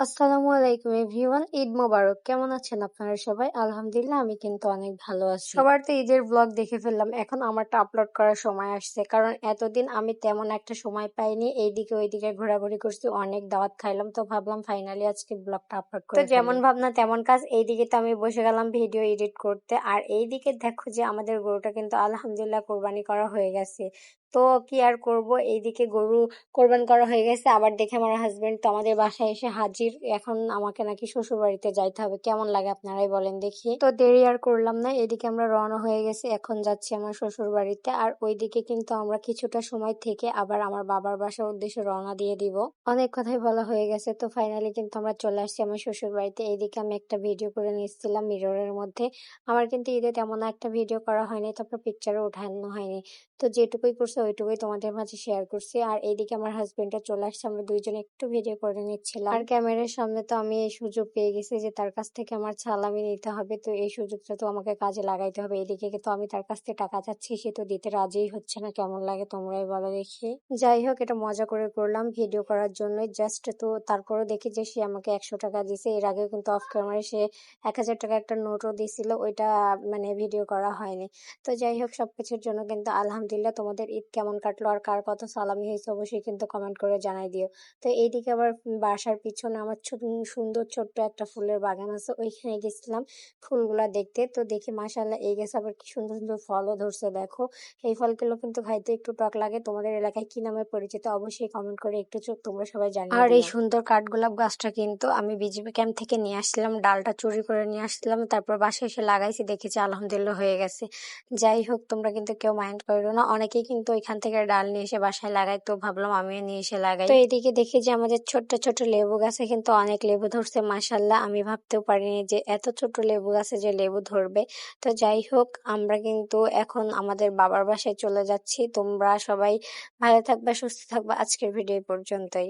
আসসালামু আলাইকুম এভরিওয়ান, ঈদ মোবারক। কেমন আছেন আপনারা সবাই? আলহামদুলিল্লাহ, আমি কিন্তু অনেক ভালো আছি। সবার তো ঈদের ব্লগ দেখে ফেললাম, এখন আমারটা আপলোড করার সময় আসছে, কারণ এতদিন আমি তেমন একটা সময় পাইনি। এইদিকে ওইদিকে ঘোরাঘুরি করছি, অনেক দাওয়াত খাইলাম, তো ভাবলাম ফাইনালি আজকে ব্লগটা আপলোড করে ফেলি। যেমন ভাবনা তেমন কাজ, এইদিকে তো আমি বসে গেলাম ভিডিও এডিট করতে, আর এইদিকে দেখো যে আমাদের গরুটা কিন্তু আলহামদুলিল্লাহ কোরবানি করা হয়ে গেছে। তো কি আর করব, এইদিকে গরু কোরবান করা হয়ে গেছে, আবার দেখে আমার হাজবেন্ড তো আমাদের বাসায় এসে হাজির। এখন আমাকে নাকি শ্বশুর বাড়িতে যাইতে হবে, কেমন লাগে আপনারাই বলেন দেখি। তো দেরি আর করলাম না, এদিকে আমরা রওনা হয়ে গেছি, এখন যাচ্ছি আমার শ্বশুর বাড়িতে। আর ওইদিকে কিন্তু আমরা কিছুটা সময় থেকে আবার আমার বাবার বাসার উদ্দেশ্যে রওনা দিয়ে দিব। অনেক কথাই বলা হয়ে গেছে, তো ফাইনালি কিন্তু আমরা চলে আসছি আমার শ্বশুর বাড়িতে। এইদিকে আমি একটা ভিডিও করে নিচ্ছিলাম মিররের মধ্যে। আমার কিন্তু ঈদে তেমন একটা ভিডিও করা হয়নি, তারপর পিকচারও উঠানো হয়নি। তো যেটুকুই করছে ওইটুকুই তোমাদের মাঝে শেয়ার করছি। আর এইদিকে আমার হাজবেন্ডটা চলে আসছে, আমরা দুইজনে একটু ভিডিও করে নিচ্ছিলাম। আর ক্যামেরার সামনে তো আমি এই সুযোগ পেয়ে গেছি যে তার কাছ থেকে আমার সালামি নিতে হবে, তো এই সুযোগটা তো আমাকে কাজে লাগাইতে হবে। এদিকে কিন্তু আমি তার কাছ থেকে টাকা চাচ্ছি, সে তো দিতে রাজিই হচ্ছে না। কেমন লাগে তোমরাই বলো দেখি। যাই হোক, এটা মজা করে করলাম ভিডিও করার জন্য জাস্ট। তো তারপরে দেখি যে সে আমাকে 100 টাকা দিছে। এর আগেও কিন্তু অফ ক্যামেরায় সে 1000 টাকা একটা নোটও দিছিল, ওইটা মানে ভিডিও করা হয়নি। তো যাই হোক, সবকিছুর জন্য কিন্তু আলহামদুলিল্লাহ। তোমাদের ঈদ কেমন কাটলো আর কার কত সালামি হয়েছে অবশ্যই কিন্তু কমেন্ট করে জানাই দিও। তো এইদিকে আবার বাসার পিছনে আমার সুন্দর ছোট্ট একটা ফুলের বাগান আছে, ওইখানে গেছিলাম ফুলগুলা দেখতে। তো দেখি মাশাআল্লাহ এই গাছে আবার কি সুন্দর সুন্দর ফলও ধরছে দেখো। এই ফলগুলো কিন্তু খাইতে একটু টক লাগে। তোমাদের এলাকায় কি নামে পরিচিত অবশ্যই কমেন্ট করে একটু তোমরা সবাই জানিয়ে দিও। আর এই সুন্দর কাঠগোলাপ গাছটা কিন্তু আমি বিজিবি ক্যাম্প থেকে নিয়ে আসছিলাম, ডালটা চুরি করে নিয়ে আসছিলাম, তারপর বাসায় এসে লাগাইছি, দেখেছি আলহামদুলিল্লাহ হয়ে গেছে। যাই হোক, তোমরা কিন্তু কেউ মাইন্ড করো না, অনেকেই কিন্তু ওইখান থেকে ডাল নিয়ে এসে বাসায় লাগাই, তো ভাবলাম আমিও নিয়ে এসে লাগাই। তো এদিকে দেখি যে আমাদের ছোট্ট ছোট্ট লেবু গাছে কিন্তু অনেক লেবু ধরছে মাশাআল্লাহ। আমি ভাবতেও পারিনি যে এত ছোট লেবু গাছে যে লেবু ধরবে। তো যাই হোক, আমরা কিন্তু এখন আমাদের বাবার বাসায় চলে যাচ্ছি। তোমরা সবাই ভালো থাকবে, সুস্থ থাকবে। আজকের ভিডিও পর্যন্তই।